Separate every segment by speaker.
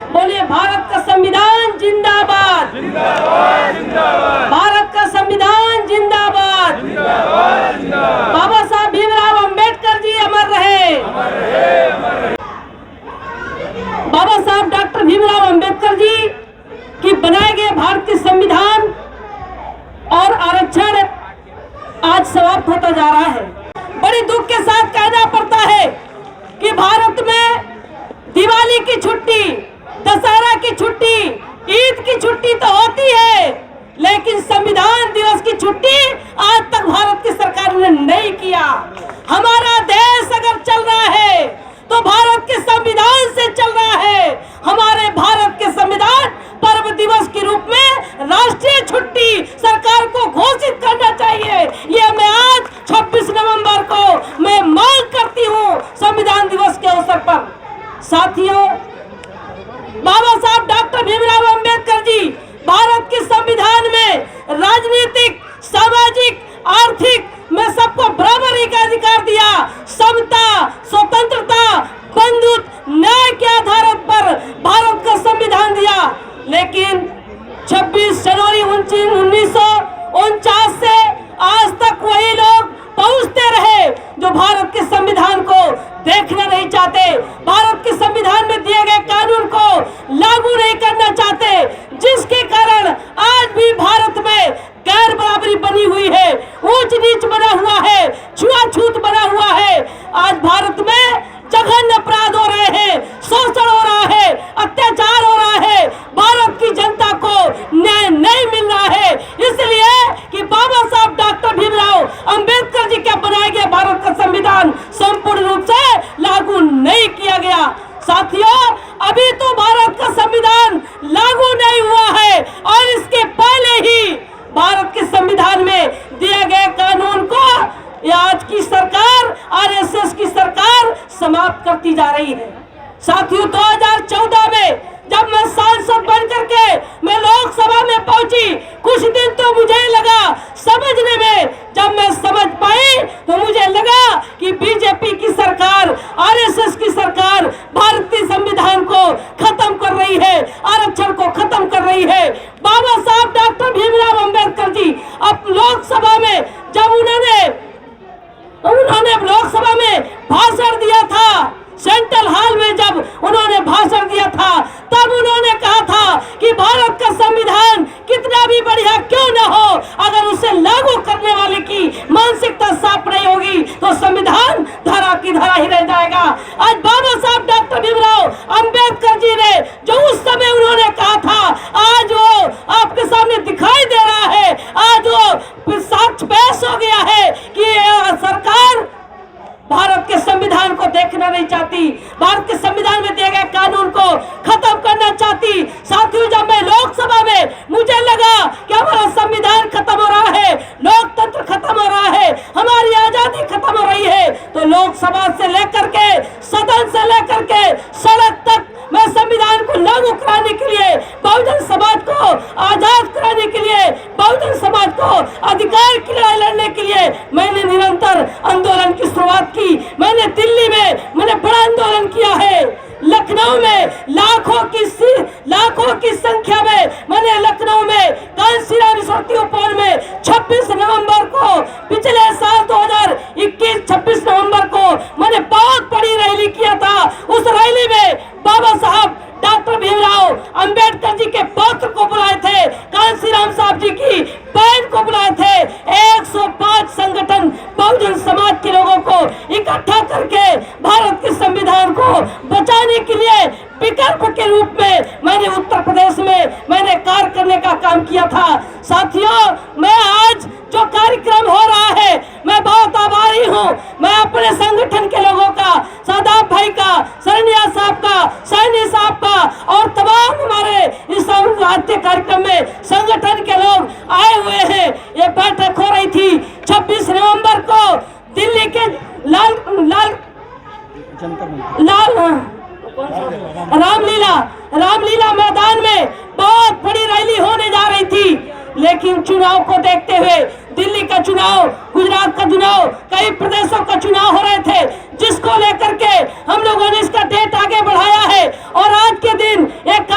Speaker 1: बोलिए भारत का संविधान जिंदाबाद, भारत का संविधान जिंदाबाद। बाबा साहब भीमराव अंबेडकर जी अमर रहे। बाबा साहब डॉक्टर भीमराव अंबेडकर जी की बनाए गए भारत के संविधान और आरक्षण आज समाप्त होता जा रहा है। बड़ी दुख के साथ कहना पड़ता है कि भारत में दिवाली की छुट्टी, दशहरा की छुट्टी, ईद की छुट्टी तो होती है, लेकिन संविधान दिवस की छुट्टी आज तक भारत की सरकार ने नहीं किया। हमारा देश अगर चल रहा है तो भारत के संविधान से चल रहा है। हमारे भारत के संविधान पर्व दिवस के रूप में राष्ट्रीय छुट्टी सरकार को घोषित करना चाहिए। ये मैं आज 26 नवंबर को मैं मांग करती हूँ संविधान दिवस के अवसर पर। साथियों, बाबा साहब डॉक्टर भीमराव अंबेडकर जी भारत के संविधान में राजनीतिक, सामाजिक, आर्थिक में सबको बराबरी का अधिकार दिया। समता, स्वतंत्रता, बंधुत्व, न्याय के आधार पर भारत का संविधान दिया। लेकिन 26 जनवरी 1949 से आज तक वही लोग पहुंचते रहे जो भारत के संविधान को देखना नहीं चाहते, भारत के संविधान में दिए गए कानून को लागू नहीं करना चाहते, जिसके कारण आज भी भारत में गैर बराबरी बनी हुई है, ऊंच नीच बना हुआ है, छुआछूत बना हुआ है। आज भारत में जघन्य अपराध हो रहे हैं, शोषण हो रहा है, अत्याचार हो रहा है, भारत की जनता को न्याय नहीं मिल रहा है, इसलिए कि बाबा साहब डॉक्टर भीमराव अंबेडकर जी के बनाए गए भारत का संविधान संपूर्ण रूप से लागू नहीं किया गया। साथियों, अभी तो भारत का संविधान लागू नहीं हुआ है और इसके पहले ही भारत के संविधान में दिए गए कानून को आज की सरकार, आरएसएस की सरकार समाप्त करती जा रही है। साथियों, 2014 में जब मैं सांसद बनकर के मैं लोकसभा में पहुंची, कुछ दिन तो मुझे लगा समझने में, जब मैं समझ पाई तो मुझे लगा कि बीजेपी की सरकार, आरएसएस की सरकार भारतीय संविधान को खत्म कर रही है, आरक्षण को खत्म कर रही है। बाबा साहब डॉक्टर भीमराव अंबेडकर जी अब लोकसभा में जब उन्होंने लोकसभा में भाषण दिया था, सेंट्रल हॉल में जब उन्होंने भाषण दिया था, तब उन्होंने कहा था कि भारत का संविधान कितना भी बढ़िया क्यों न हो, अगर उसे लागू करने वाले की मानसिकता साफ नहीं होगी तो संविधान धरा की धरा ही रह जाएगा। आज बाबा साहब डॉक्टर भीमराव अंबेडकर जी ने जो उस समय उन्होंने कहा था, आज वो आपके सामने दिखाई दे रहा है, आज वो साक्ष्य पेश हो गया है कि सरकार भारत के संविधान को देखना नहीं चाहती, भारत के संविधान में दिए गए कानून को खत्म करना चाहती। साथियों, जब मैं लोकसभा में मुझे लगा कि हमारा संविधान खत्म हो रहा है, लोकतंत्र खत्म हो रहा है, हमारी आजादी खत्म हो रही है, तो लोकसभा से लेकर के, सदन से लेकर के सड़क तक मैं संविधान को लागू कराने के लिए, बहुजन समाज को आजाद कराने के लिए, बहुजन समाज को अधिकार की लड़ाई लड़ने के लिए मैंने निरंतर आंदोलन की शुरुआत की। मैंने दिल्ली में मैंने बड़ा आंदोलन किया है, लखनऊ में लाखों की संख्या में मैंने लखनऊ में कांशीराम स्मृति उपवन में 26 नवंबर को, पिछले साल 2021 26 नवंबर को मैंने बहुत बड़ी रैली किया था। उस रैली में बाबा साहब डॉक्टर भीमराव अंबेडकर जी के पौत्र को बुलाए थे, कांशीराम साहब जी की बहन को बुलाए थे। 105 संगठन बहुजन समाज के लोगों को इकट्ठा करके भारत के संविधान को बचाने के लिए विकल्प के रूप में मैंने उत्तर प्रदेश में मैंने कार्य करने का काम किया था। साथियों, मैं आज जो कार्यक्रम हो रहा है मैं बहुत आभारी हूँ। मैं अपने संगठन के लोगों का, सादाब भाई का, सरनिया साहब का, सैनी साहब का और तमाम हमारे इस भारतीय कार्यक्रम में संगठन के लोग आए हुए हैं। ये बैठक हो रही थी 26 नवंबर को दिल्ली के रामलीला मैदान में बहुत बड़ी रैली होने जा रही थी, लेकिन चुनाव को देखते हुए, दिल्ली का चुनाव, गुजरात का चुनाव, कई प्रदेशों का चुनाव हो रहे थे, जिसको लेकर के हम लोगों ने इसका डेट आगे बढ़ाया है और आज के दिन एक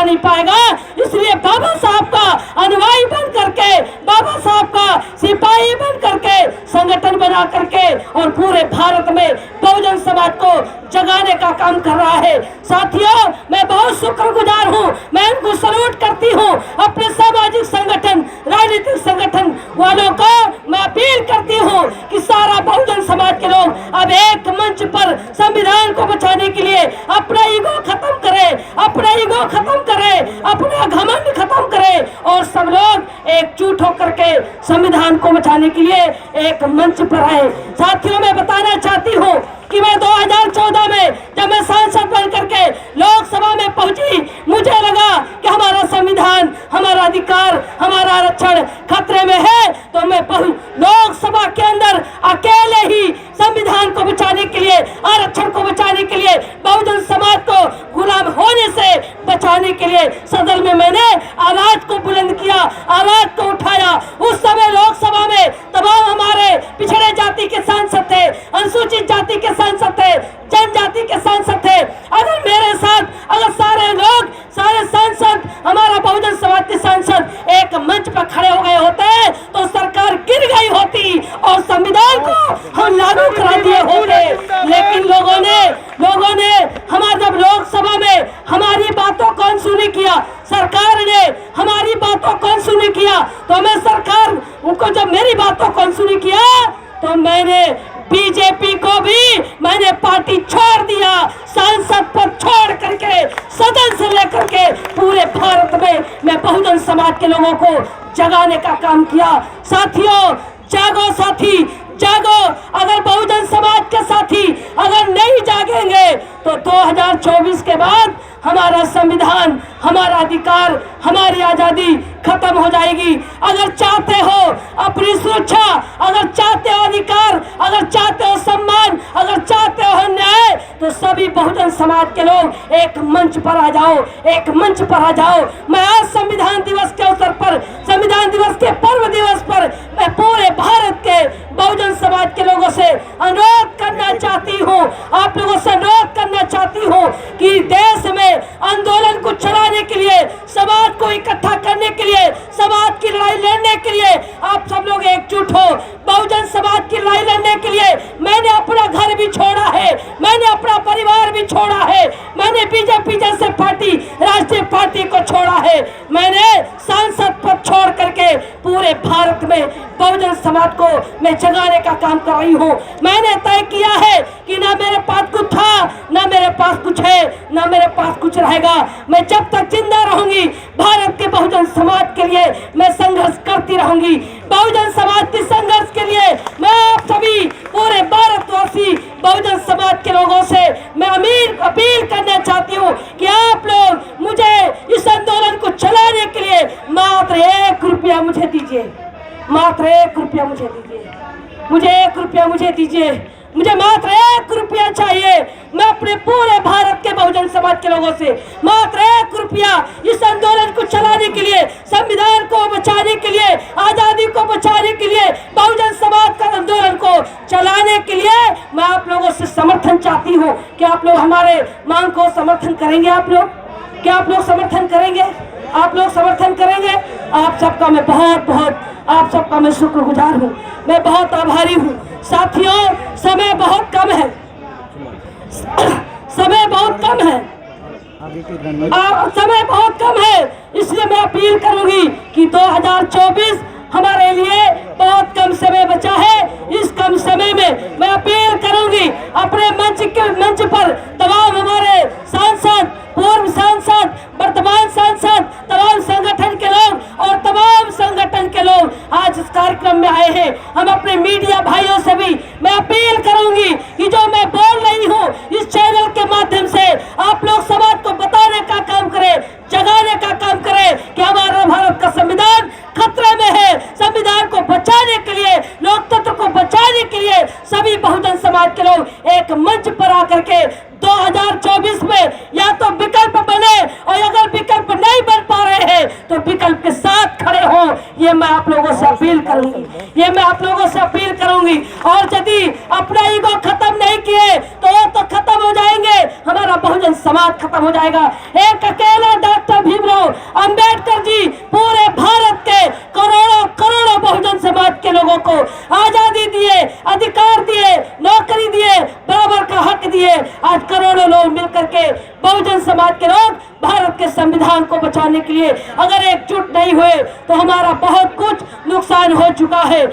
Speaker 1: नहीं पाएगा। इसलिए बाबा साहब का अनुयायी बन करके, बाबा साहब का सिपाही बन करके, संगठन बना करके और पूरे भारत में बहुजन समाज को जगाने का काम कर रहा है। साथियों, मैं बहुत शुक्रगुजार हूँ, मैं उनको सल्यूट करती हूँ। अपने सामाजिक संगठन, राजनीतिक संगठन वालों को मैं अपील करती हूँ कि सारा बहुजन समाज के लोग अब एक मंच पर संविधान को बचाने के लिए अपना ईगो खत्म करें, अपना ईगो खत्म करें, अपना घमंड खत्म करें और सब लोग एकजुट होकर के संविधान को बचाने के लिए एक मंच पर आए। साथियों, मैं बताना चाहती हूँ कि मैं 2014 में जब मैं सांसद बन करके लोकसभा में पहुंची, मुझे लगा कि हमारा संविधान, हमारा अधिकार, हमारा आरक्षण खतरे में है, तो मैं लोकसभा के अंदर अकेले ही संविधान को बचाने के लिए, आरक्षण को बचाने के लिए, बहुजन समाज को गुलाम होने से बचाने के लिए सदन में मैंने आवाज को बुलंद किया, आवाज को उठाया। उस समय लोकसभा में तमाम हमारे पिछड़े जाति के सांसद थे, अनुसूचित जाति के सांसद थे, जनजाति के सांसद थे। अगर मेरे साथ अगर सारे लोग, सारे सांसद, हमारा बहुजन समाज के सांसद एक मंच पर खड़े हो गए होते तो सरकार गिर गई होती और संविधान को हम लागू करा दिए होते। लेकिन लोगों ने हमारे जब लोकसभा में हमारी बातों को अनसुनी किया, सरकार ने हमारी बातों को अनसुनी किया, तो मैं सरकार उनको जब मेरी बातों को अनसुनी किया तो मैंने बीजेपी को भी मैंने पार्टी छोड़ दिया, सांसद पद छोड़ करके सदन से लेकर के पूरे भारत में मैं बहुजन समाज के लोगों को जगाने का काम किया। साथियों, जागो साथी, जागो। अगर बहुजन समाज के साथी अगर नहीं जागेंगे तो 2024 के बाद हमारा संविधान, हमारा अधिकार, हमारी आजादी खत्म हो जाएगी। अगर चाहते हो अपनी सुरक्षा, अगर चाहते हो अधिकार, अगर चाहते हो सम्मान, अगर चाहते हो न्याय, तो सभी बहुजन समाज के लोग एक मंच पर आ जाओ, एक मंच पर आ जाओ। मैं आज संविधान दिवस के अवसर पर, संविधान दिवस के पर्व दिवस पर मैं पूरे भारत के बहुजन समाज के लोगों से अनुरोध करना चाहती हूँ, आप लोगों से अनुरोध करना चाहती हूँ कि देश में आंदोलन को चलाने के लिए, समाज को इकट्ठा करने के लिए, समाज की लड़ाई लड़ने के लिए आप सब लोग एकजुट हो। बहुजन समाज की लड़ाई लड़ने के लिए मैंने अपना घर भी छोड़ा है, मैंने अपना परिवार भी छोड़ा है, मैंने बीजेपी जैसे पार्टी, राष्ट्रीय पार्टी को छोड़ा है, मैंने सांसद पद छोड़ करके पूरे भारत में बहुजन समाज को मैं जगाने का काम कर रही हूँ। मैंने तय किया है कि ना मेरे पास कुछ था, ना मेरे पास कुछ है, ना मेरे पास कुछ रहेगा। मैं जब तक जिंदा रहूंगी भारत के बहुजन समाज के लिए मैं संघर्ष करती रहूंगी। बहुजन समाज के संघर्ष के लिए मैं आप सभी पूरे भारतवासी बहुजन समाज के लोगों से मैं अपील करना चाहती हूँ कि आप लोग मुझे इस आंदोलन को चलाने के लिए मात्र 1 रुपया मुझे दीजिए, मात्र 1 रुपया मुझे दीजिए, मुझे 1 रुपया मुझे दीजिए, मुझे मात्र 1 रुपया चाहिए। मैं अपने पूरे भारत के बहुजन समाज के लोगों से मात्र 1 रुपया इस आंदोलन को चलाने के लिए, संविधान को बचाने के लिए, आजादी को बचाने के लिए, बहुजन समाज का आंदोलन को चलाने के लिए मैं आप लोगों से समर्थन चाहती हूँ। क्या आप लोग हमारे मांग को समर्थन करेंगे? आप लोग क्या आप लोग समर्थन करेंगे? आप लोग समर्थन करेंगे? आप सबका मैं आप सबका मैं शुक्रगुजार हूँ, मैं बहुत आभारी हूँ। साथियों, समय बहुत कम है, समय बहुत कम है, समय बहुत कम है, इसलिए मैं अपील करूंगी कि 2024 हमारे लिए बहुत कम समय बचा है। इस कम समय में मैं अपील करूंगी अपने मंच पर तमाम हमारे सांसद, पूर्व सांसद, वर्तमान सांसद, तमाम संगठन के लोग और तमाम संगठन के लोग आज इस कार्यक्रम में आए हैं। हम अपने मीडिया भाइयों से भी मैं अपील करूंगी कि जो मैं बोल रही हूँ इस चैनल के माध्यम से आप लोग समाज को बताने का काम करें, जगाने का काम करें कि हमारा भारत का संविधान खतरे में है। संविधान को बचाने के लिए, लोकतंत्र को बचाने के लिए सभी बहुजन समाज के लोग एक मंच पर आकर के 2024 में या तो विकल्प बने और अगर विकल्प नहीं बन पा रहे हैं तो विकल्प के साथ खड़े हो। ये मैं आप लोगों से अपील करूंगी, ये मैं आप लोगों से अपील करूंगी। और यदि अपना ईगो खत्म नहीं किए तो वो तो खत्म हो जाएंगे, हमारा बहुजन समाज खत्म हो जाएगा। एक अकेला डॉक्टर भीमराव अंबेडकर जी पूरे भारत के करोड़ों करोड़ों बहुजन समाज के लोगों को आजादी दिए, अधिकार दिए, नौकरी दिए, बराबर का हक दिए। आज करोड़ों लोग मिलकर के बहुजन समाज के लोग भारत के संविधान को बचाने के लिए अगर एकजुट नहीं हुए तो हमारा बहुत कुछ नुकसान हो चुका है।